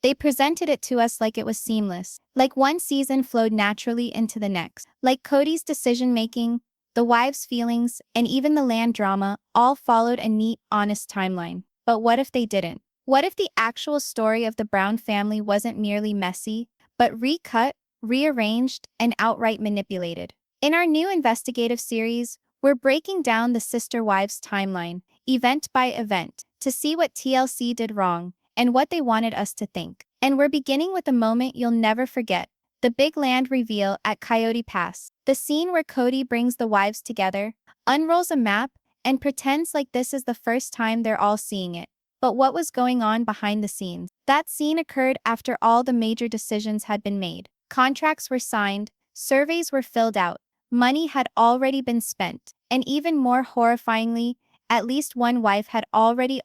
They presented it to us like it was seamless, like one season flowed naturally into the next. Like Kody's decision-making, the wives' feelings, and even the land drama all followed a neat, honest timeline. But what if they didn't? What if the actual story of the Brown family wasn't merely messy, but recut, rearranged, and outright manipulated? In our new investigative series, we're breaking down the sister wives' timeline, event by event, to see what TLC did wrong and what they wanted us to think. And we're beginning with a moment you'll never forget, the big land reveal at Coyote Pass. The scene where Kody brings the wives together, unrolls a map, and pretends like this is the first time they're all seeing it. But what was going on behind the scenes? That scene occurred after all the major decisions had been made. Contracts were signed, surveys were filled out, money had already been spent, and even more horrifyingly, at least one wife had already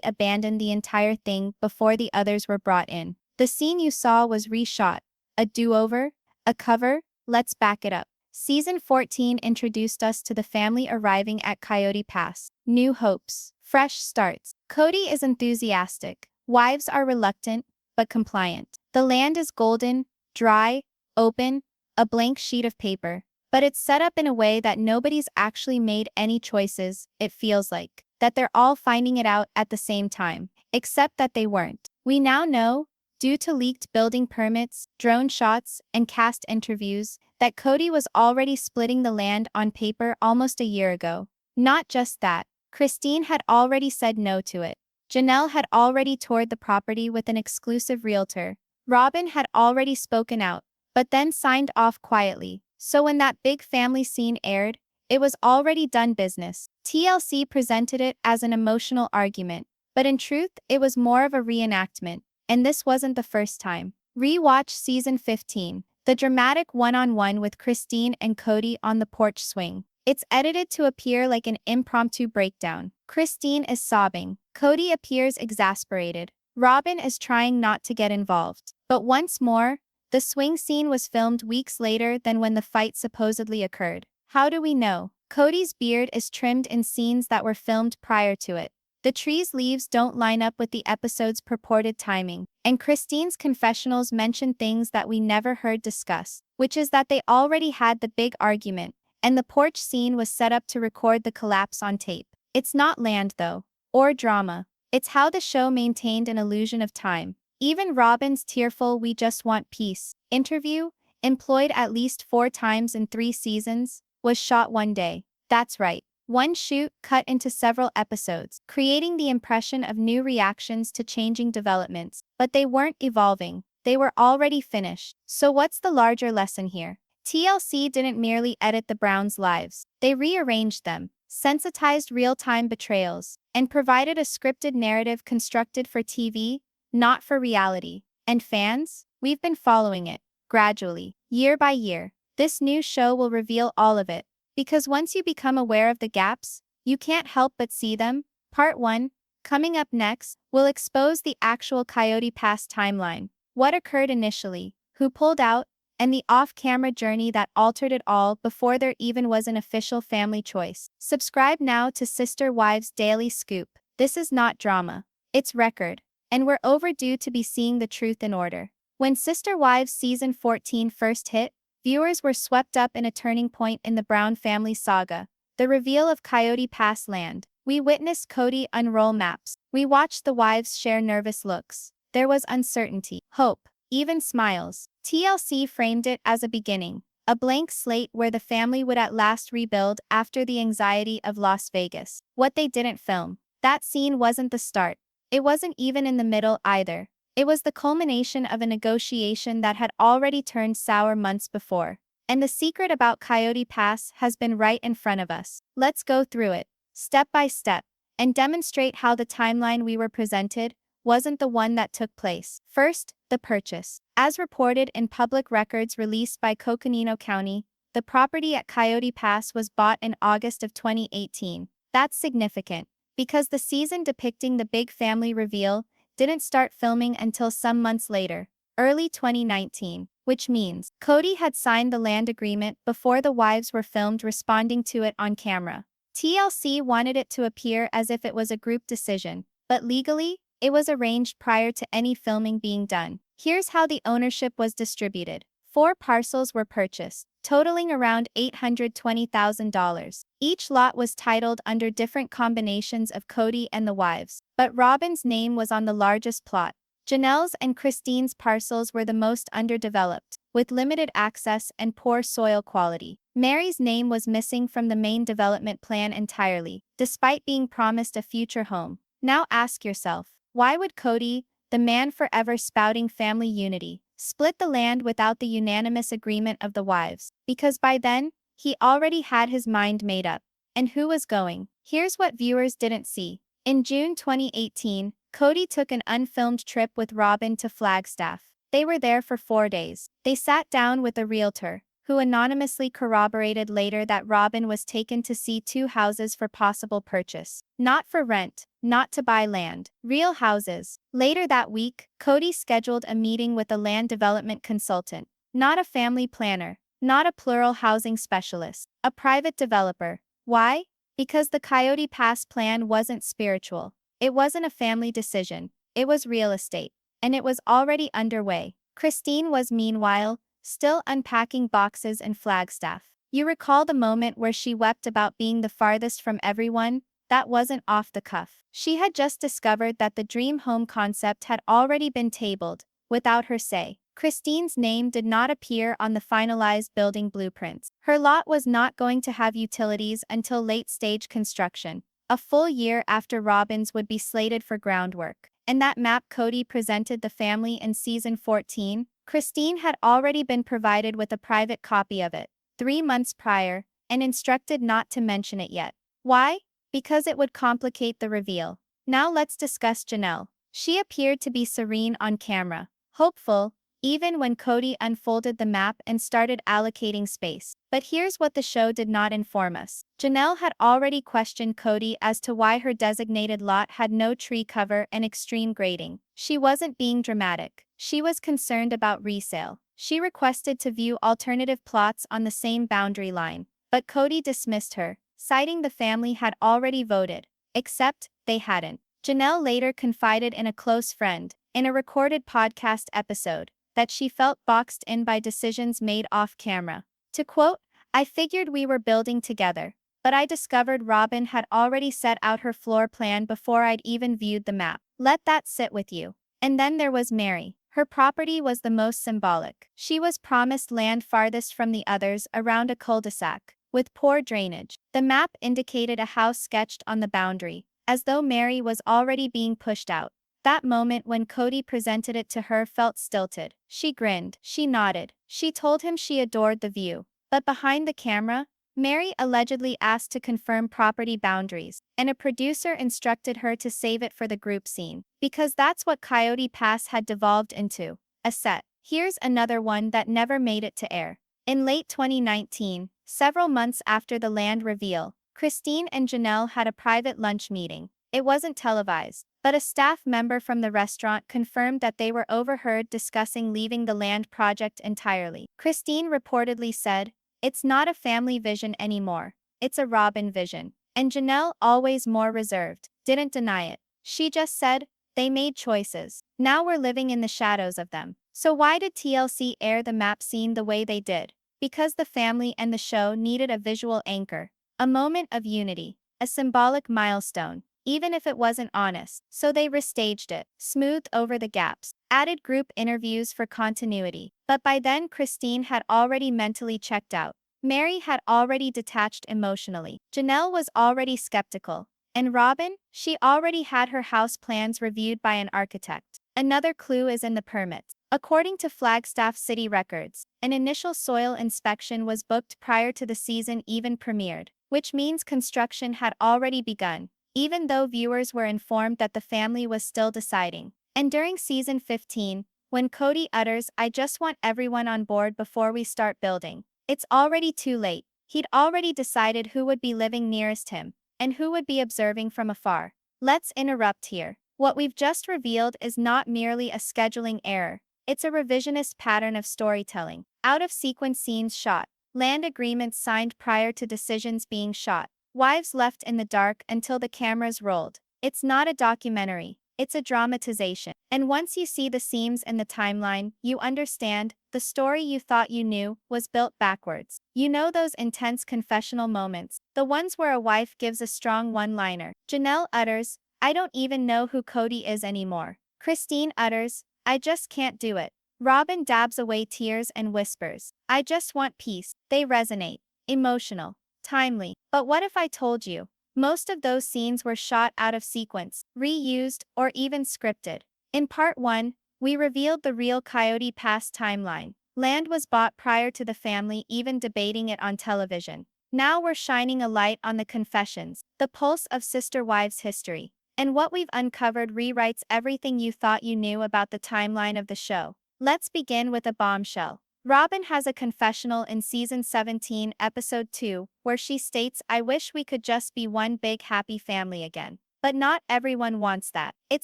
abandoned the entire thing before the others were brought in. The scene you saw was reshot. A do-over? A cover? Let's back it up. Season 14 introduced us to the family arriving at Coyote Pass. New hopes. Fresh starts. Kody is enthusiastic. Wives are reluctant, but compliant. The land is golden, dry, open, a blank sheet of paper. But it's set up in a way that nobody's actually made any choices, it feels like. That they're all finding it out at the same time. Except that they weren't. We now know, due to leaked building permits, drone shots, and cast interviews, that Kody was already splitting the land on paper almost a year ago. Not just that, Christine had already said no to it. Janelle had already toured the property with an exclusive realtor. Robyn had already spoken out, but then signed off quietly. So when that big family scene aired, it was already done business. TLC presented it as an emotional argument, but in truth, it was more of a reenactment, and this wasn't the first time. Rewatch season 15, the dramatic one-on-one with Christine and Kody on the porch swing. It's edited to appear like an impromptu breakdown. Christine is sobbing. Kody appears exasperated. Robyn is trying not to get involved. But once more, the swing scene was filmed weeks later than when the fight supposedly occurred. How do we know? Kody's beard is trimmed in scenes that were filmed prior to it. The tree's leaves don't line up with the episode's purported timing. And Christine's confessionals mention things that we never heard discussed, which is that they already had the big argument, and the porch scene was set up to record the collapse on tape. It's not land though, or drama. It's how the show maintained an illusion of time. Even Robyn's tearful "we just want peace" interview, employed at least 4 times in 3 seasons, was shot one day. That's right, one shoot cut into several episodes, creating the impression of new reactions to changing developments. But they weren't evolving, they were already finished. So what's the larger lesson here? TLC didn't merely edit the Browns' lives, they rearranged them, sensitized real-time betrayals, and provided a scripted narrative constructed for TV, not for reality. And fans? We've been following it, gradually, year by year. This new show will reveal all of it. Because once you become aware of the gaps, you can't help but see them. Part 1, coming up next, will expose the actual Coyote Pass timeline. What occurred initially, who pulled out, and the off-camera journey that altered it all before there even was an official family choice. Subscribe now to Sister Wives Daily Scoop. This is not drama. It's record. And we're overdue to be seeing the truth in order. When Sister Wives Season 14 first hit, viewers were swept up in a turning point in the Brown family saga, the reveal of Coyote Pass land. We witnessed Kody unroll maps. We watched the wives share nervous looks. There was uncertainty, hope, even smiles. TLC framed it as a beginning, a blank slate where the family would at last rebuild after the anxiety of Las Vegas. What they didn't film. That scene wasn't the start. It wasn't even in the middle either. It was the culmination of a negotiation that had already turned sour months before. And the secret about Coyote Pass has been right in front of us. Let's go through it, step by step, and demonstrate how the timeline we were presented wasn't the one that took place. First, the purchase. As reported in public records released by Coconino County, the property at Coyote Pass was bought in August of 2018. That's significant, because the season depicting the big family reveal didn't start filming until some months later, early 2019, which means Kody had signed the land agreement before the wives were filmed responding to it on camera. TLC wanted it to appear as if it was a group decision, but legally, It was arranged prior to any filming being done. Here's how the ownership was distributed. 4 parcels were purchased, totaling around $820,000. Each lot was titled under different combinations of Kody and the wives, but Robyn's name was on the largest plot. Janelle's and Christine's parcels were the most underdeveloped, with limited access and poor soil quality. Meri's name was missing from the main development plan entirely, despite being promised a future home. Now ask yourself, why would Kody, the man forever spouting family unity, split the land without the unanimous agreement of the wives? Because by then, he already had his mind made up. And who was going? Here's what viewers didn't see. In June 2018, Kody took an unfilmed trip with Robyn to Flagstaff. They were there for 4 days. They sat down with a realtor, who anonymously corroborated later that Robyn was taken to see 2 houses for possible purchase. Not for rent, not to buy land. Real houses. Later that week, Kody scheduled a meeting with a land development consultant. Not a family planner. Not a plural housing specialist. A private developer. Why? Because the Coyote Pass plan wasn't spiritual. It wasn't a family decision. It was real estate. And it was already underway. Christine was meanwhile still unpacking boxes in Flagstaff. You recall the moment where she wept about being the farthest from everyone? That wasn't off the cuff. She had just discovered that the dream home concept had already been tabled, without her say. Christine's name did not appear on the finalized building blueprints. Her lot was not going to have utilities until late-stage construction, a full year after Robyn's would be slated for groundwork. And that map Kody presented the family in season 14, Christine had already been provided with a private copy of it 3 months prior, and instructed not to mention it yet. Why? Because it would complicate the reveal. Now let's discuss Janelle. She appeared to be serene on camera, hopeful, even when Kody unfolded the map and started allocating space. But here's what the show did not inform us. Janelle had already questioned Kody as to why her designated lot had no tree cover and extreme grading. She wasn't being dramatic. She was concerned about resale. She requested to view alternative plots on the same boundary line, but Kody dismissed her, citing the family had already voted. Except, they hadn't. Janelle later confided in a close friend, in a recorded podcast episode, that she felt boxed in by decisions made off camera. To quote, "I figured we were building together, but I discovered Robyn had already set out her floor plan before I'd even viewed the map. Let that sit with you." And then there was Meri. Her property was the most symbolic. She was promised land farthest from the others around a cul-de-sac, with poor drainage. The map indicated a house sketched on the boundary, as though Meri was already being pushed out. That moment when Kody presented it to her felt stilted. She grinned, she nodded, she told him she adored the view. But behind the camera, Meri allegedly asked to confirm property boundaries, and a producer instructed her to save it for the group scene. Because that's what Coyote Pass had devolved into, a set. Here's another one that never made it to air. In late 2019, several months after the land reveal, Christine and Janelle had a private lunch meeting. It wasn't televised, but a staff member from the restaurant confirmed that they were overheard discussing leaving the land project entirely. Christine reportedly said, "It's not a family vision anymore, it's a Robyn vision." And Janelle, always more reserved, didn't deny it. She just said, "They made choices. Now we're living in the shadows of them." So why did TLC air the map scene the way they did? Because the family and the show needed a visual anchor, a moment of unity, a symbolic milestone, even if it wasn't honest. So they restaged it, smoothed over the gaps, added group interviews for continuity. But by then Christine had already mentally checked out. Meri had already detached emotionally. Janelle was already skeptical. And Robyn, she already had her house plans reviewed by an architect. Another clue is in the permits. According to Flagstaff City records, an initial soil inspection was booked prior to the season even premiered, which means construction had already begun, even though viewers were informed that the family was still deciding. And during season 15, when Kody utters, "I just want everyone on board before we start building," it's already too late. He'd already decided who would be living nearest him, and who would be observing from afar. Let's interrupt here. What we've just revealed is not merely a scheduling error, it's a revisionist pattern of storytelling. Out-of-sequence scenes shot, land agreements signed prior to decisions being shot, wives left in the dark until the cameras rolled. It's not a documentary, it's a dramatization. And once you see the seams in the timeline, you understand the story you thought you knew was built backwards. You know those intense confessional moments, the ones where a wife gives a strong one-liner. Janelle utters, "I don't even know who Kody is anymore." Christine utters, "I just can't do it." Robyn dabs away tears and whispers, "I just want peace." They resonate. Emotional. Timely. But what if I told you? Most of those scenes were shot out of sequence, reused, or even scripted. In part 1, we revealed the real Kody past timeline. Land was bought prior to the family even debating it on television. Now we're shining a light on the confessions, the pulse of sister wives' history. And what we've uncovered rewrites everything you thought you knew about the timeline of the show. Let's begin with a bombshell. Robyn has a confessional in season 17, episode 2, where she states, "I wish we could just be one big happy family again." But not everyone wants that. It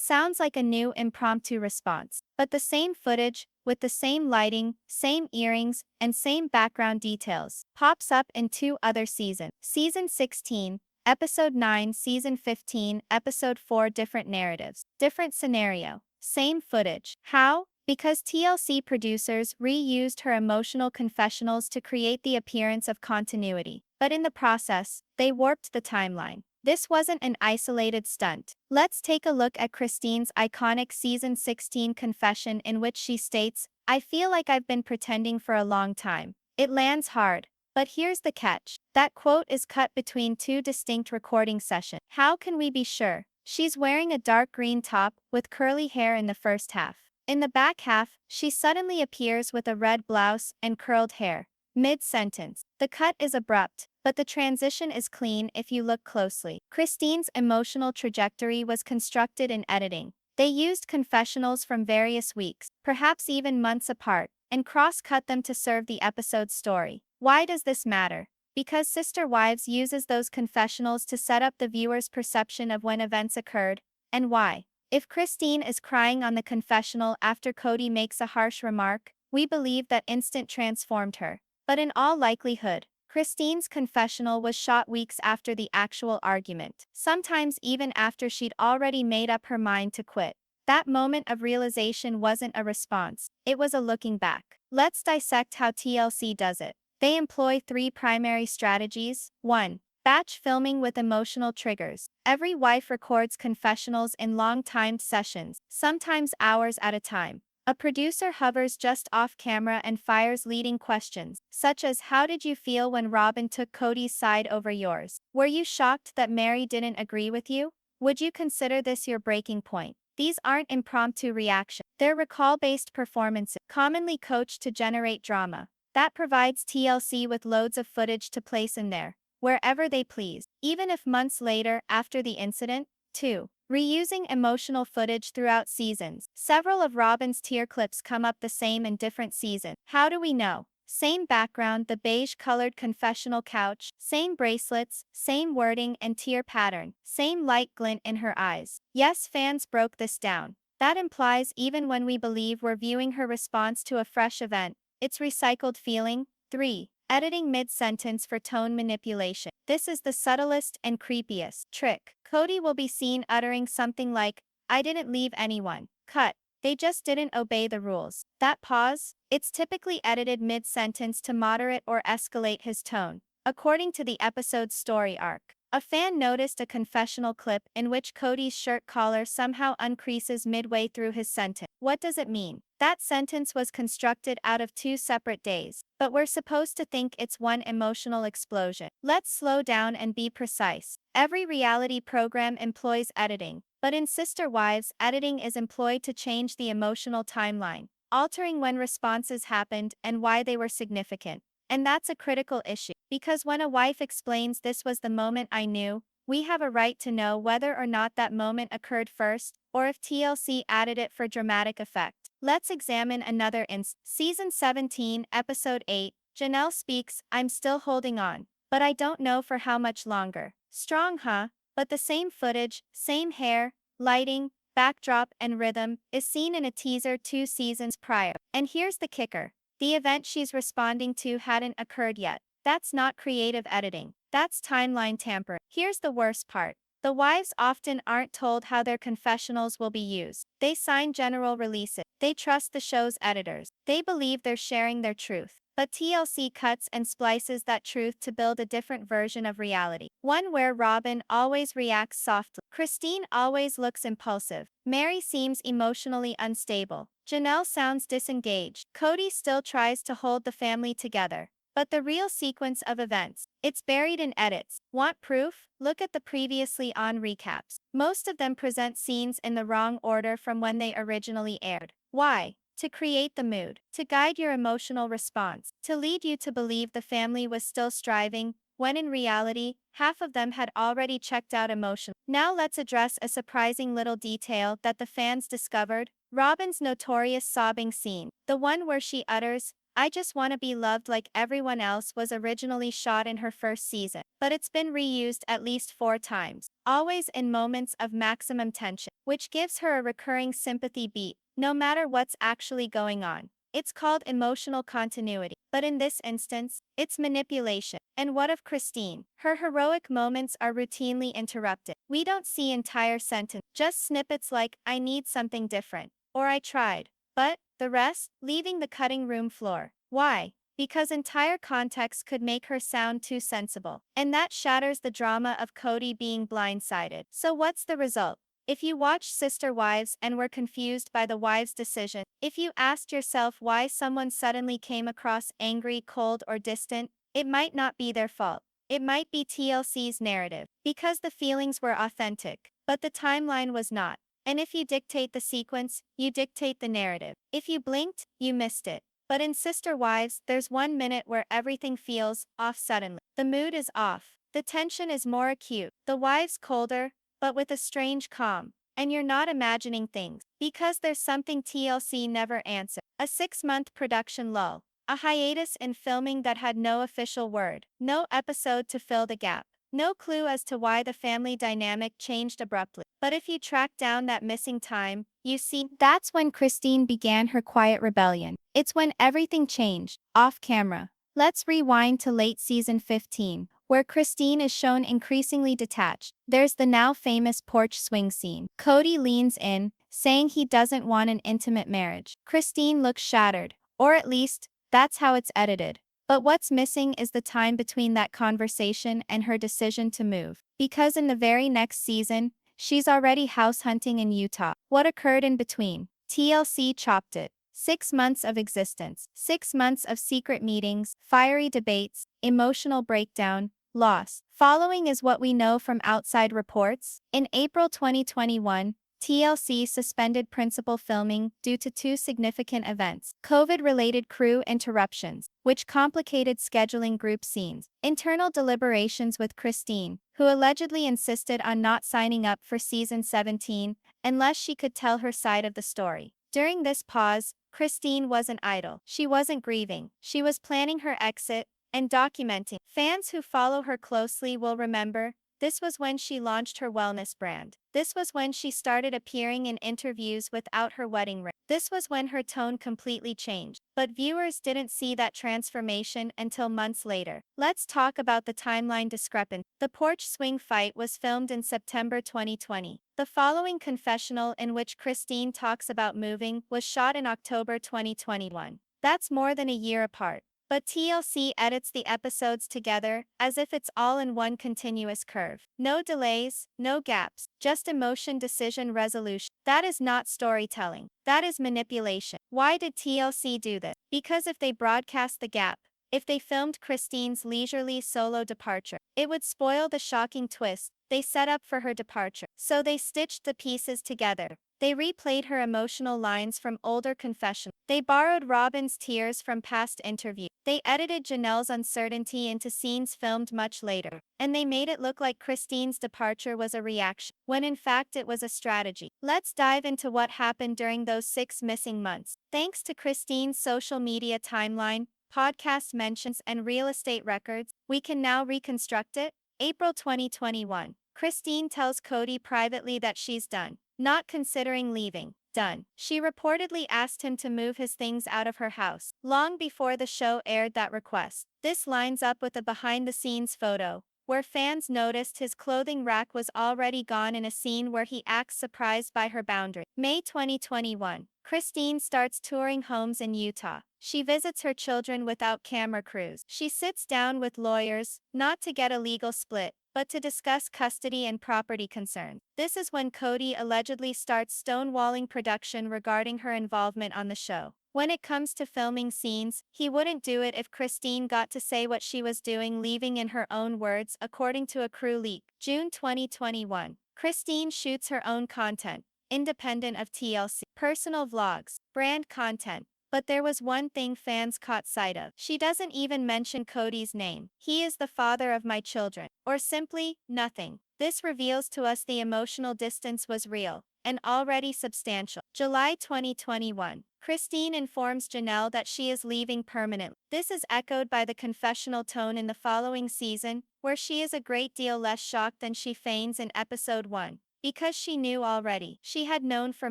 sounds like a new impromptu response. But the same footage, with the same lighting, same earrings, and same background details, pops up in 2 other seasons. Season 16, episode 9, season 15, episode 4, different narratives, different scenario, same footage. How? Because TLC producers reused her emotional confessionals to create the appearance of continuity. But in the process, they warped the timeline. This wasn't an isolated stunt. Let's take a look at Christine's iconic season 16 confession in which she states, "I feel like I've been pretending for a long time." It lands hard. But here's the catch. That quote is cut between 2 distinct recording sessions. How can we be sure? She's wearing a dark green top with curly hair in the first half. In the back half, she suddenly appears with a red blouse and curled hair. Mid-sentence. The cut is abrupt, but the transition is clean if you look closely. Christine's emotional trajectory was constructed in editing. They used confessionals from various weeks, perhaps even months apart, and cross-cut them to serve the episode's story. Why does this matter? Because Sister Wives uses those confessionals to set up the viewer's perception of when events occurred, and why. If Christine is crying on the confessional after Kody makes a harsh remark, we believe that instant transformed her. But in all likelihood, Christine's confessional was shot weeks after the actual argument, sometimes even after she'd already made up her mind to quit. That moment of realization wasn't a response, it was a looking back. Let's dissect how TLC does it. They employ 3 primary strategies. 1. Batch filming with emotional triggers. Every wife records confessionals in long-timed sessions, sometimes hours at a time. A producer hovers just off camera and fires leading questions, such as, "How did you feel when Robyn took Kody's side over yours? Were you shocked that Meri didn't agree with you? Would you consider this your breaking point?" These aren't impromptu reactions. They're recall-based performances, commonly coached to generate drama. That provides TLC with loads of footage to place in there, wherever they please, even if months later after the incident. 2. Reusing emotional footage throughout seasons. Several of Robyn's tear clips come up the same in different seasons. How do we know? Same background, the beige-colored confessional couch, same bracelets, same wording and tear pattern, same light glint in her eyes. Yes, fans broke this down. That implies even when we believe we're viewing her response to a fresh event, it's recycled feeling. 3. Editing mid-sentence for tone manipulation. This is the subtlest and creepiest trick. Kody will be seen uttering something like, "I didn't leave anyone." Cut. They just didn't obey the rules. That pause? It's typically edited mid-sentence to moderate or escalate his tone, according to the episode's story arc. A fan noticed a confessional clip in which Kody's shirt collar somehow uncreases midway through his sentence. What does it mean? That sentence was constructed out of 2 separate days, but we're supposed to think it's one emotional explosion. Let's slow down and be precise. Every reality program employs editing, but in Sister Wives, editing is employed to change the emotional timeline, altering when responses happened and why they were significant. And that's a critical issue, because when a wife explains, "This was the moment I knew," we have a right to know whether or not that moment occurred first, or if TLC added it for dramatic effect. Let's examine another instance. Season 17, episode 8, Janelle speaks, "I'm still holding on, but I don't know for how much longer." Strong, huh? But the same footage, same hair, lighting, backdrop, and rhythm is seen in a teaser 2 seasons prior. And here's the kicker. The event she's responding to hadn't occurred yet. That's not creative editing. That's timeline tampering. Here's the worst part. The wives often aren't told how their confessionals will be used. They sign general releases. They trust the show's editors. They believe they're sharing their truth. But TLC cuts and splices that truth to build a different version of reality. One where Robyn always reacts softly. Christine always looks impulsive. Meri seems emotionally unstable. Janelle sounds disengaged. Kody still tries to hold the family together. But the real sequence of events, it's buried in edits. Want proof? Look at the previously on recaps. Most of them present scenes in the wrong order from when they originally aired. Why? To create the mood, to guide your emotional response, to lead you to believe the family was still striving, when in reality, half of them had already checked out emotionally. Now let's address a surprising little detail that the fans discovered: Robyn's notorious sobbing scene, the one where she utters, "I just want to be loved like everyone else," was originally shot in her first season, but it's been reused at least 4 times, always in moments of maximum tension, which gives her a recurring sympathy beat, no matter what's actually going on. It's called emotional continuity, but in this instance, it's manipulation. And what of Christine? Her heroic moments are routinely interrupted. We don't see entire sentences, just snippets like, "I need something different," or "I tried." But the rest, leaving the cutting room floor. Why? Because entire context could make her sound too sensible. And that shatters the drama of Kody being blindsided. So what's the result? If you watched Sister Wives and were confused by the wives' decision, if you asked yourself why someone suddenly came across angry, cold, or distant, it might not be their fault. It might be TLC's narrative. Because the feelings were authentic, but the timeline was not. And if you dictate the sequence, you dictate the narrative. If you blinked, you missed it. But in Sister Wives, there's 1 minute where everything feels off suddenly. The mood is off. The tension is more acute. The wives colder, but with a strange calm. And you're not imagining things. Because there's something TLC never answered. A 6-month production lull. A hiatus in filming that had no official word. No episode to fill the gap. No clue as to why the family dynamic changed abruptly. But if you track down that missing time, you see that's when Christine began her quiet rebellion. It's when everything changed, off camera. Let's rewind to late season 15, where Christine is shown increasingly detached. There's the now famous porch swing scene. Kody leans in, saying he doesn't want an intimate marriage. Christine looks shattered, or at least, that's how it's edited. But what's missing is the time between that conversation and her decision to move. Because in the very next season, she's already house hunting in Utah. What occurred in between? TLC chopped it. 6 months of existence, 6 months of secret meetings, fiery debates, emotional breakdown, loss. Following is what we know from outside reports. In April 2021, TLC suspended principal filming due to 2 significant events: COVID-related crew interruptions, which complicated scheduling group scenes, internal deliberations with Christine, who allegedly insisted on not signing up for season 17 unless she could tell her side of the story. During this pause, Christine wasn't idle. She wasn't grieving. She was planning her exit and documenting. Fans who follow her closely will remember, this was when she launched her wellness brand. This was when she started appearing in interviews without her wedding ring. This was when her tone completely changed. But viewers didn't see that transformation until months later. Let's talk about the timeline discrepancy. The porch swing fight was filmed in September 2020. The following confessional, in which Christine talks about moving, was shot in October 2021. That's more than a year apart. But TLC edits the episodes together, as if it's all in one continuous curve. No delays, no gaps, just emotion, decision, resolution. That is not storytelling. That is manipulation. Why did TLC do this? Because if they broadcast the gap, if they filmed Christine's leisurely solo departure, it would spoil the shocking twist they set up for her departure. So they stitched the pieces together. They replayed her emotional lines from older confessions. They borrowed Robyn's tears from past interviews. They edited Janelle's uncertainty into scenes filmed much later. And they made it look like Christine's departure was a reaction, when in fact it was a strategy. Let's dive into what happened during those 6 missing months. Thanks to Christine's social media timeline, podcast mentions, and real estate records, we can now reconstruct it. April 2021. Christine tells Kody privately that she's done. Not considering leaving. Done. She reportedly asked him to move his things out of her house, long before the show aired that request. This lines up with a behind-the-scenes photo, where fans noticed his clothing rack was already gone in a scene where he acts surprised by her boundary. May 2021. Christine starts touring homes in Utah. She visits her children without camera crews. She sits down with lawyers, not to get a legal split, but to discuss custody and property concerns. This is when Kody allegedly starts stonewalling production regarding her involvement on the show. When it comes to filming scenes, he wouldn't do it if Christine got to say what she was doing, leaving in her own words, according to a crew leak. June 2021. Christine shoots her own content, independent of TLC. Personal vlogs, brand content. But there was one thing fans caught sight of. She doesn't even mention Kody's name. He is the father of my children. Or simply, nothing. This reveals to us the emotional distance was real and already substantial. July 2021. Christine informs Janelle that she is leaving permanently. This is echoed by the confessional tone in the following season, where she is a great deal less shocked than she feigns in episode 1. Because she knew already. She had known for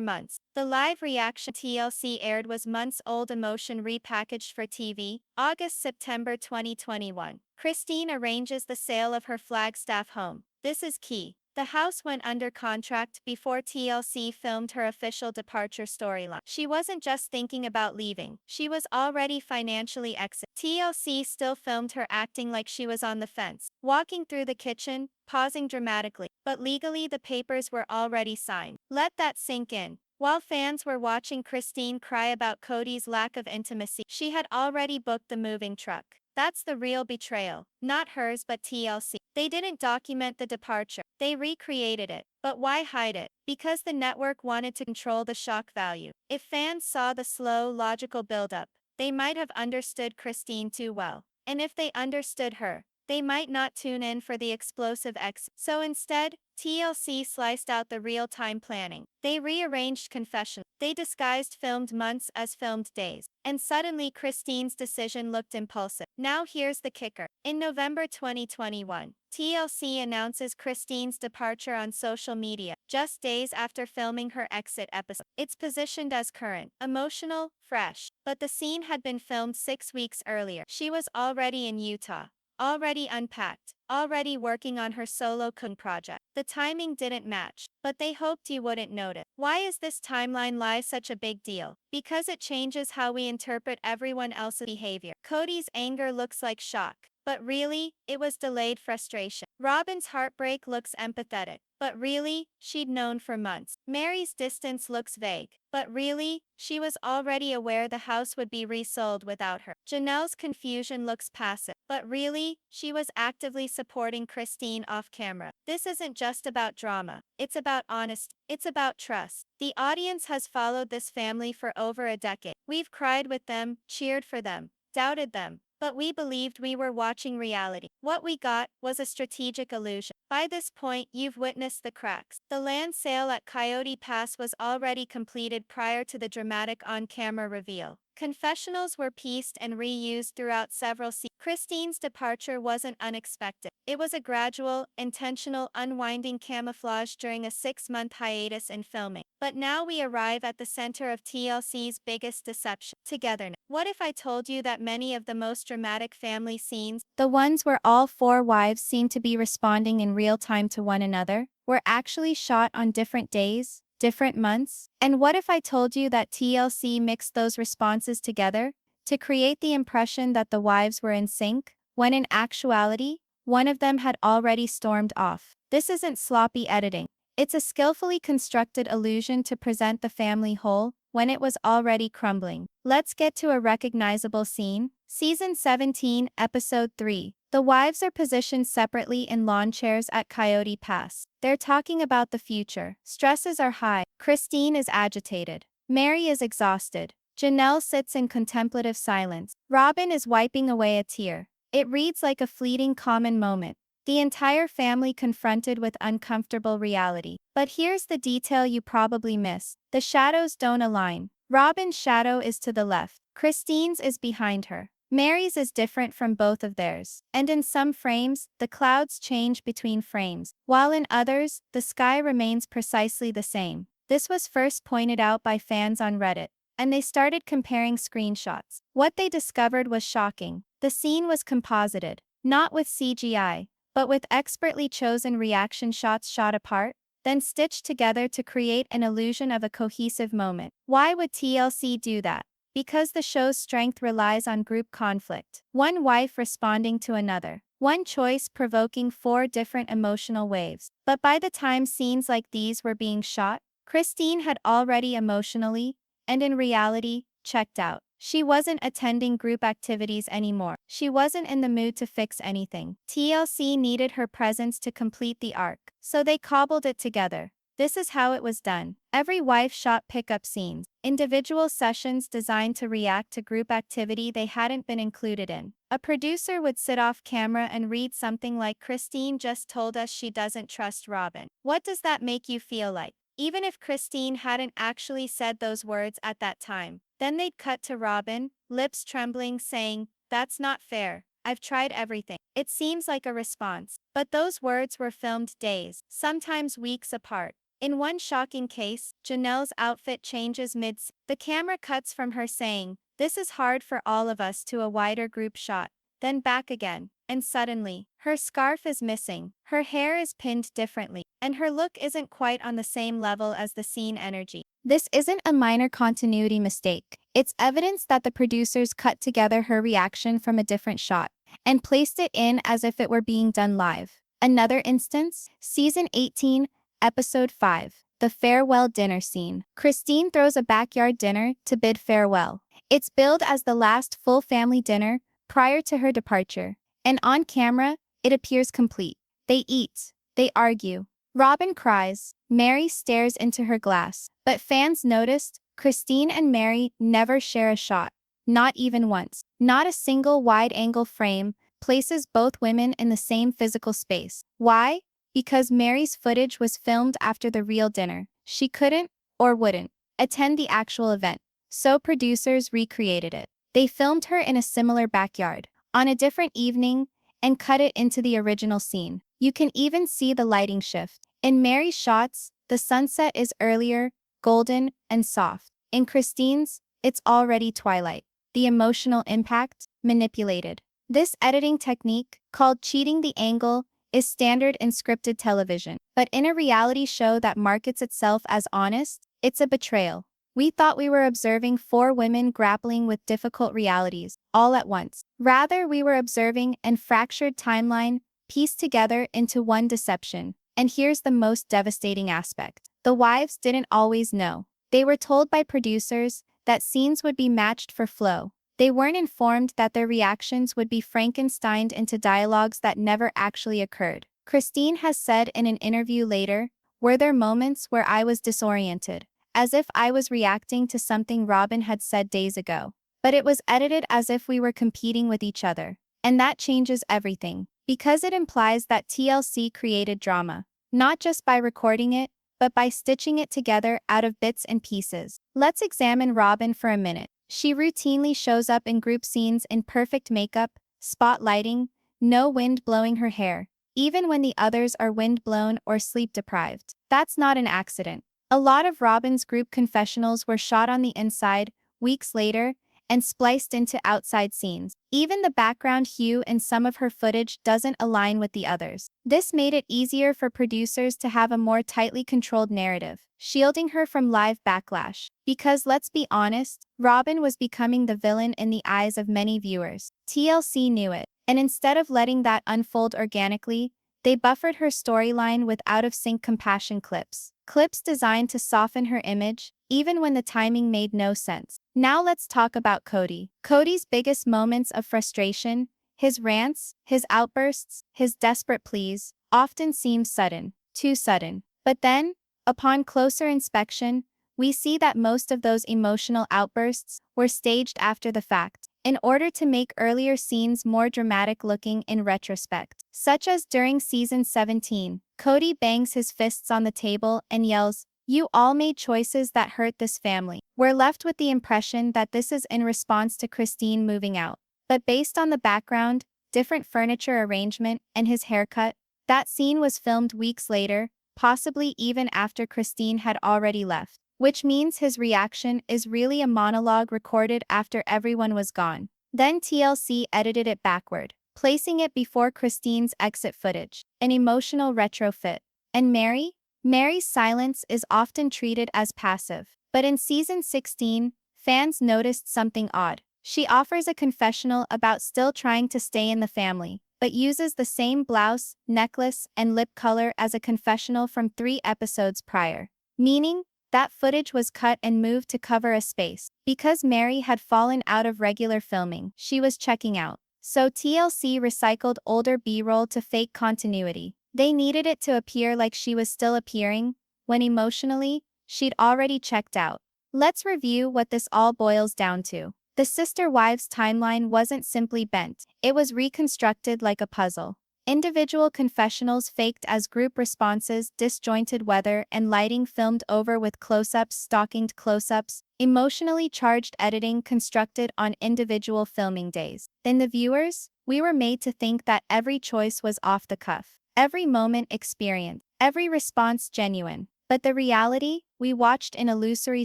months. The live reaction TLC aired was months-old emotion repackaged for TV, August-September 2021. Christine arranges the sale of her Flagstaff home. This is key. The house went under contract before TLC filmed her official departure storyline. She wasn't just thinking about leaving. She was already financially exit. TLC still filmed her acting like she was on the fence, walking through the kitchen, pausing dramatically. But legally the papers were already signed. Let that sink in. While fans were watching Christine cry about Kody's lack of intimacy, she had already booked the moving truck. That's the real betrayal. Not hers but TLC. They didn't document the departure. They recreated it. But why hide it? Because the network wanted to control the shock value. If fans saw the slow, logical buildup, they might have understood Christine too well. And if they understood her, they might not tune in for the explosive exit. So instead, TLC sliced out the real-time planning. They rearranged confession. They disguised filmed months as filmed days. And suddenly Christine's decision looked impulsive. Now here's the kicker. In November 2021, TLC announces Christine's departure on social media, just days after filming her exit episode. It's positioned as current, emotional, fresh. But the scene had been filmed 6 weeks earlier. She was already in Utah. Already unpacked, already working on her solo Kun project. The timing didn't match, but they hoped you wouldn't notice. Why is this timeline lie such a big deal? Because it changes how we interpret everyone else's behavior. Kody's anger looks like shock, but really, it was delayed frustration. Robyn's heartbreak looks empathetic, but really, she'd known for months. Meri's distance looks vague, but really, she was already aware the house would be resold without her. Janelle's confusion looks passive, but really, she was actively supporting Christine off camera. This isn't just about drama, it's about honesty. It's about trust. The audience has followed this family for over a decade. We've cried with them, cheered for them, doubted them, but we believed we were watching reality. What we got was a strategic illusion. By this point, you've witnessed the cracks. The land sale at Coyote Pass was already completed prior to the dramatic on-camera reveal. Confessionals were pieced and reused throughout several seasons. Christine's departure wasn't unexpected. It was a gradual, intentional unwinding camouflage during a 6-month hiatus in filming. But now we arrive at the center of TLC's biggest deception: togetherness. What if I told you that many of the most dramatic family scenes, the ones where all 4 wives seem to be responding in real time to one another, were actually shot on different days, different months? And what if I told you that TLC mixed those responses together to create the impression that the wives were in sync, when in actuality, one of them had already stormed off? This isn't sloppy editing. It's a skillfully constructed illusion to present the family whole when it was already crumbling. Let's get to a recognizable scene. Season 17, Episode 3. The wives are positioned separately in lawn chairs at Coyote Pass. They're talking about the future. Stresses are high. Christine is agitated. Meri is exhausted. Janelle sits in contemplative silence. Robyn is wiping away a tear. It reads like a fleeting common moment. The entire family confronted with uncomfortable reality. But here's the detail you probably missed. The shadows don't align. Robyn's shadow is to the left. Christine's is behind her. Meri's is different from both of theirs. And in some frames, the clouds change between frames, while in others, the sky remains precisely the same. This was first pointed out by fans on Reddit, and they started comparing screenshots. What they discovered was shocking. The scene was composited, not with CGI, but with expertly chosen reaction shots shot apart, then stitched together to create an illusion of a cohesive moment. Why would TLC do that? Because the show's strength relies on group conflict. One wife responding to another. One choice provoking four different emotional waves. But by the time scenes like these were being shot, Christine had already emotionally, and in reality, checked out. She wasn't attending group activities anymore. She wasn't in the mood to fix anything. TLC needed her presence to complete the arc, so they cobbled it together. This is how it was done. Every wife shot pickup scenes, individual sessions designed to react to group activity they hadn't been included in. A producer would sit off camera and read something like, "Christine just told us she doesn't trust Robyn. What does that make you feel like?" Even if Christine hadn't actually said those words at that time. Then they'd cut to Robyn, lips trembling, saying, "That's not fair. I've tried everything." It seems like a response, but those words were filmed days, sometimes weeks apart. In one shocking case, Janelle's outfit changes mid-scene. The camera cuts from her saying, "This is hard for all of us," to a wider group shot, then back again, and suddenly, her scarf is missing, her hair is pinned differently, and her look isn't quite on the same level as the scene energy. This isn't a minor continuity mistake. It's evidence that the producers cut together her reaction from a different shot and placed it in as if it were being done live. Another instance, Season 18, Episode 5, the farewell dinner scene. Christine throws a backyard dinner to bid farewell. It's billed as the last full family dinner prior to her departure, and on camera, it appears complete. They eat, they argue. Robyn cries, Meri stares into her glass, but fans noticed Christine and Meri never share a shot, not even once. Not a single wide-angle frame places both women in the same physical space. Why? Because Meri's footage was filmed after the real dinner. She couldn't, or wouldn't, attend the actual event, so producers recreated it. They filmed her in a similar backyard, on a different evening, and cut it into the original scene. You can even see the lighting shift. In Meri's shots, the sunset is earlier, golden, and soft. In Christine's, it's already twilight. The emotional impact, manipulated. This editing technique, called cheating the angle, is standard in scripted television. But in a reality show that markets itself as honest, it's a betrayal. We thought we were observing four women grappling with difficult realities, all at once. Rather, we were observing a fractured timeline pieced together into one deception. And here's the most devastating aspect. The wives didn't always know. They were told by producers that scenes would be matched for flow. They weren't informed that their reactions would be Frankensteined into dialogues that never actually occurred. Christine has said in an interview later, "Were there moments where I was disoriented, as if I was reacting to something Robyn had said days ago. But it was edited as if we were competing with each other. And that changes everything, because it implies that TLC created drama, not just by recording it, but by stitching it together out of bits and pieces." Let's examine Robyn for a minute. She routinely shows up in group scenes in perfect makeup, spot lighting, no wind blowing her hair, even when the others are wind-blown or sleep-deprived. That's not an accident. A lot of Robyn's group confessionals were shot on the inside, weeks later, and spliced into outside scenes. Even the background hue in some of her footage doesn't align with the others. This made it easier for producers to have a more tightly controlled narrative, shielding her from live backlash. Because let's be honest, Robyn was becoming the villain in the eyes of many viewers. TLC knew it, and instead of letting that unfold organically, they buffered her storyline with out-of-sync compassion clips. Clips designed to soften her image, even when the timing made no sense. Now let's talk about Kody. Kody's biggest moments of frustration, his rants, his outbursts, his desperate pleas, often seem sudden, too sudden. But then, upon closer inspection, we see that most of those emotional outbursts were staged after the fact, in order to make earlier scenes more dramatic looking in retrospect. Such as during season 17, Kody bangs his fists on the table and yells, "You all made choices that hurt this family." We're left with the impression that this is in response to Christine moving out. But based on the background, different furniture arrangement, and his haircut, that scene was filmed weeks later, possibly even after Christine had already left. Which means his reaction is really a monologue recorded after everyone was gone. Then TLC edited it backward, placing it before Christine's exit footage, an emotional retrofit. And Meri? Meri's silence is often treated as passive. But in season 16, fans noticed something odd. She offers a confessional about still trying to stay in the family, but uses the same blouse, necklace, and lip color as a confessional from 3 episodes prior. Meaning, that footage was cut and moved to cover a space. Because Meri had fallen out of regular filming, she was checking out. So TLC recycled older B-roll to fake continuity. They needed it to appear like she was still appearing, when emotionally, she'd already checked out. Let's review what this all boils down to. The sister wives timeline wasn't simply bent, it was reconstructed like a puzzle. Individual confessionals faked as group responses, disjointed weather and lighting filmed over with close-ups, stockinged close-ups, emotionally charged editing constructed on individual filming days. Then the viewers, we were made to think that every choice was off the cuff, every moment experienced, every response genuine. But the reality, we watched an illusory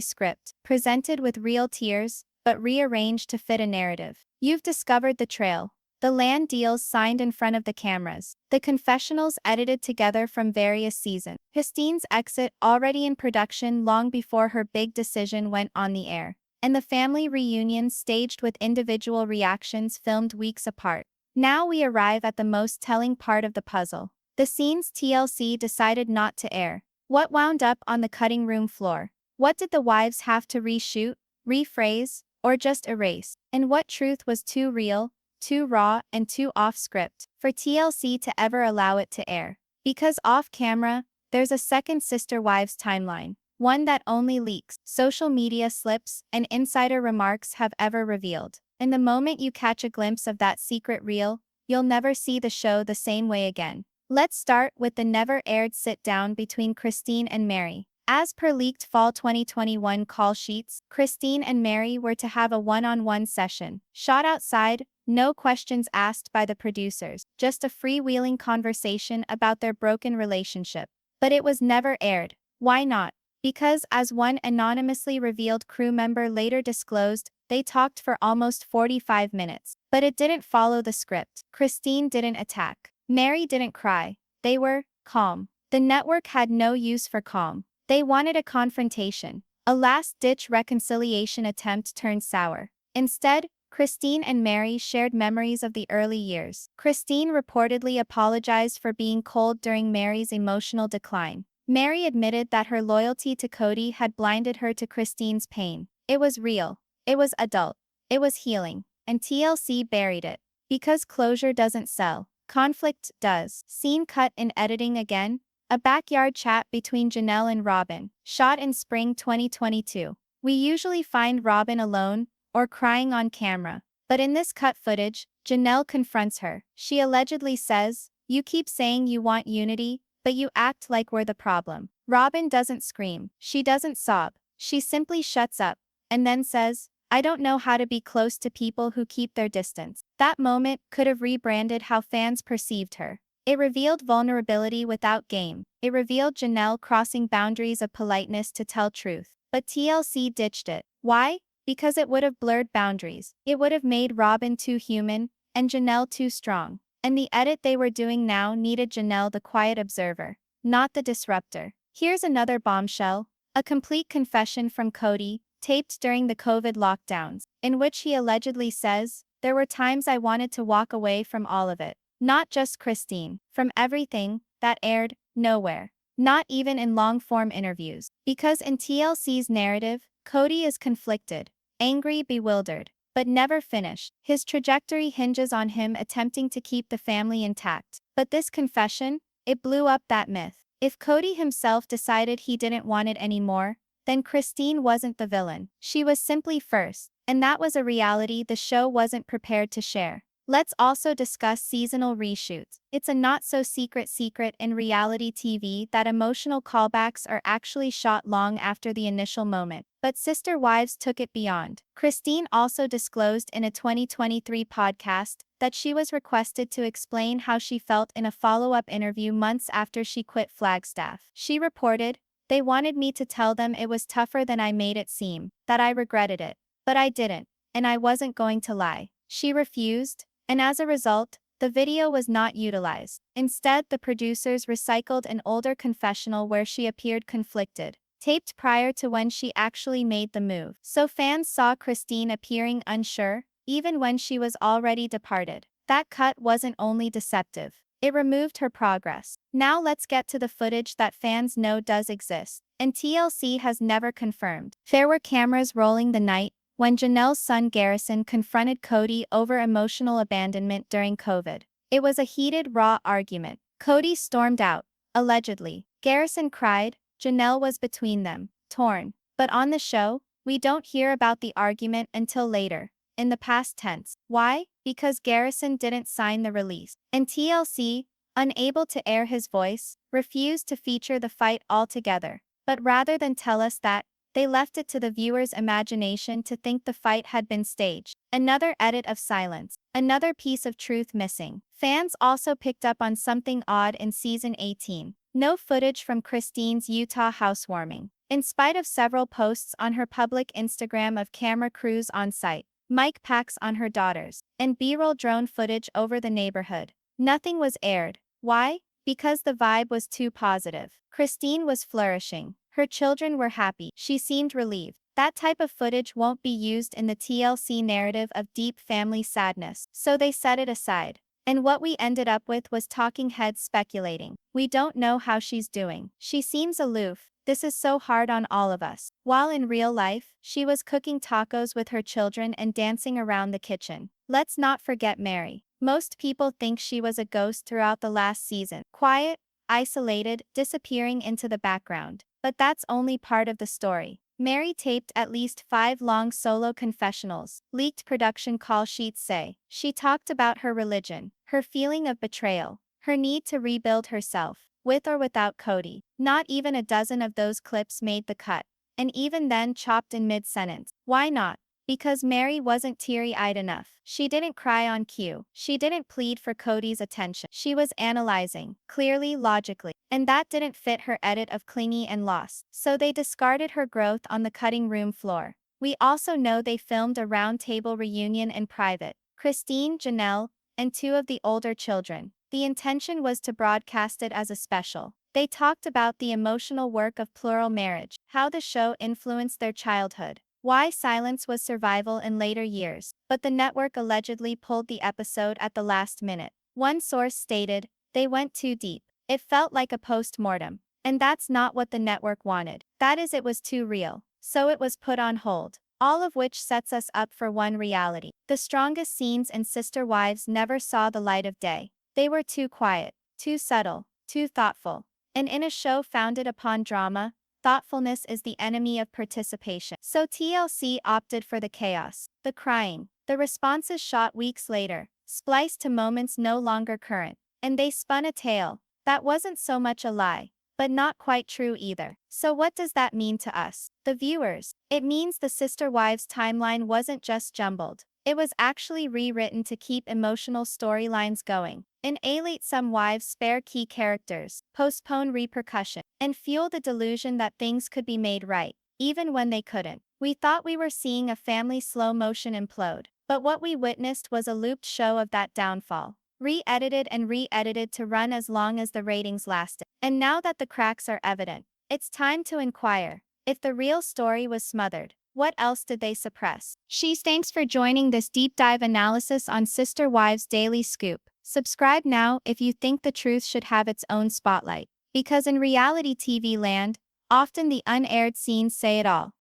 script, presented with real tears, but rearranged to fit a narrative. You've discovered the trail. The land deals signed in front of the cameras. The confessionals edited together from various seasons. Christine's exit already in production long before her big decision went on the air. And the family reunion staged with individual reactions filmed weeks apart. Now we arrive at the most telling part of the puzzle. The scenes TLC decided not to air. What wound up on the cutting room floor? What did the wives have to reshoot, rephrase, or just erase? And what truth was too real, too raw, and too off-script for TLC to ever allow it to air? Because off-camera, there's a second Sister Wives timeline, one that only leaks, social media slips, and insider remarks have ever revealed. And the moment you catch a glimpse of that secret reel, you'll never see the show the same way again. Let's start with the never-aired sit-down between Christine and Meri. As per leaked fall 2021 call sheets, Christine and Meri were to have a one-on-one session. Shot outside, no questions asked by the producers, just a freewheeling conversation about their broken relationship. But it was never aired. Why not? Because, as one anonymously revealed crew member later disclosed, they talked for almost 45 minutes. But it didn't follow the script. Christine didn't attack. Meri didn't cry. They were calm. The network had no use for calm. They wanted a confrontation. A last-ditch reconciliation attempt turned sour. Instead, Christine and Meri shared memories of the early years. Christine reportedly apologized for being cold during Meri's emotional decline. Meri admitted that her loyalty to Kody had blinded her to Christine's pain. It was real. It was adult. It was healing. And TLC buried it. Because closure doesn't sell. Conflict does. Scene cut in editing again. A backyard chat between Janelle and Robyn, shot in spring 2022. We usually find Robyn alone, or crying on camera. But in this cut footage, Janelle confronts her. She allegedly says, "You keep saying you want unity, but you act like we're the problem." Robyn doesn't scream. She doesn't sob. She simply shuts up, and then says, "I don't know how to be close to people who keep their distance." That moment could have rebranded how fans perceived her. It revealed vulnerability without game. It revealed Janelle crossing boundaries of politeness to tell truth. But TLC ditched it. Why? Because it would have blurred boundaries. It would have made Robyn too human, and Janelle too strong. And the edit they were doing now needed Janelle the quiet observer, not the disruptor. Here's another bombshell. A complete confession from Kody, taped during the COVID lockdowns, in which he allegedly says, "There were times I wanted to walk away from all of it. Not just Christine, from everything," that aired nowhere. Not even in long-form interviews. Because in TLC's narrative, Kody is conflicted, angry, bewildered, but never finished. His trajectory hinges on him attempting to keep the family intact. But this confession, it blew up that myth. If Kody himself decided he didn't want it anymore, then Christine wasn't the villain. She was simply first. And that was a reality the show wasn't prepared to share. Let's also discuss seasonal reshoots. It's a not-so-secret secret in reality TV that emotional callbacks are actually shot long after the initial moment. But Sister Wives took it beyond. Christine also disclosed in a 2023 podcast that she was requested to explain how she felt in a follow-up interview months after she quit Flagstaff. She reported, "They wanted me to tell them it was tougher than I made it seem, that I regretted it. But I didn't, and I wasn't going to lie." She refused. And as a result, the video was not utilized. Instead, the producers recycled an older confessional where she appeared conflicted, taped prior to when she actually made the move. So fans saw Christine appearing unsure, even when she was already departed. That cut wasn't only deceptive, it removed her progress. Now let's get to the footage that fans know does exist, and TLC has never confirmed. There were cameras rolling the night when Janelle's son Garrison confronted Kody over emotional abandonment during COVID. It was a heated, raw argument. Kody stormed out, allegedly. Garrison cried, Janelle was between them, torn. But on the show, we don't hear about the argument until later, in the past tense. Why? Because Garrison didn't sign the release. And TLC, unable to air his voice, refused to feature the fight altogether. But rather than tell us that, they left it to the viewer's imagination to think the fight had been staged. Another edit of silence. Another piece of truth missing. Fans also picked up on something odd in season 18. No footage from Christine's Utah housewarming. In spite of several posts on her public Instagram of camera crews on site, mic packs on her daughters, and B-roll drone footage over the neighborhood, nothing was aired. Why? Because the vibe was too positive. Christine was flourishing. Her children were happy. She seemed relieved. That type of footage won't be used in the TLC narrative of deep family sadness, so they set it aside. And what we ended up with was talking heads speculating. We don't know how she's doing. She seems aloof. This is so hard on all of us. While in real life, she was cooking tacos with her children and dancing around the kitchen. Let's not forget Meri. Most people think she was a ghost throughout the last season. Quiet, isolated, disappearing into the background. But that's only part of the story. Meri taped at least 5 long solo confessionals, leaked production call sheets say. She talked about her religion, her feeling of betrayal, her need to rebuild herself, with or without Kody. Not even a dozen of those clips made the cut, and even then chopped in mid-sentence. Why not? Because Meri wasn't teary-eyed enough. She didn't cry on cue. She didn't plead for Kody's attention. She was analyzing, clearly, logically. And that didn't fit her edit of clingy and lost. So they discarded her growth on the cutting room floor. We also know they filmed a round-table reunion in private. Christine, Janelle, and 2 of the older children. The intention was to broadcast it as a special. They talked about the emotional work of plural marriage, how the show influenced their childhood, why silence was survival in later years, but the network allegedly pulled the episode at the last minute. One source stated, they went too deep. It felt like a post-mortem. And that's not what the network wanted. That is, it was too real. So it was put on hold. All of which sets us up for one reality. The strongest scenes in Sister Wives never saw the light of day. They were too quiet, too subtle, too thoughtful. And in a show founded upon drama, thoughtfulness is the enemy of participation. So TLC opted for the chaos, the crying, the responses shot weeks later, spliced to moments no longer current. And they spun a tale that wasn't so much a lie, but not quite true either. So what does that mean to us, the viewers? It means the Sister Wives timeline wasn't just jumbled. It was actually rewritten to keep emotional storylines going, annihilate some wives' spare key characters, postpone repercussion, and fuel the delusion that things could be made right, even when they couldn't. We thought we were seeing a family slow motion implode, but what we witnessed was a looped show of that downfall, re-edited and re-edited to run as long as the ratings lasted. And now that the cracks are evident, it's time to inquire, if the real story was smothered, what else did they suppress? Thanks for joining this deep dive analysis on Sister Wives Daily Scoop. Subscribe now if you think the truth should have its own spotlight. Because in reality TV land, often the unaired scenes say it all.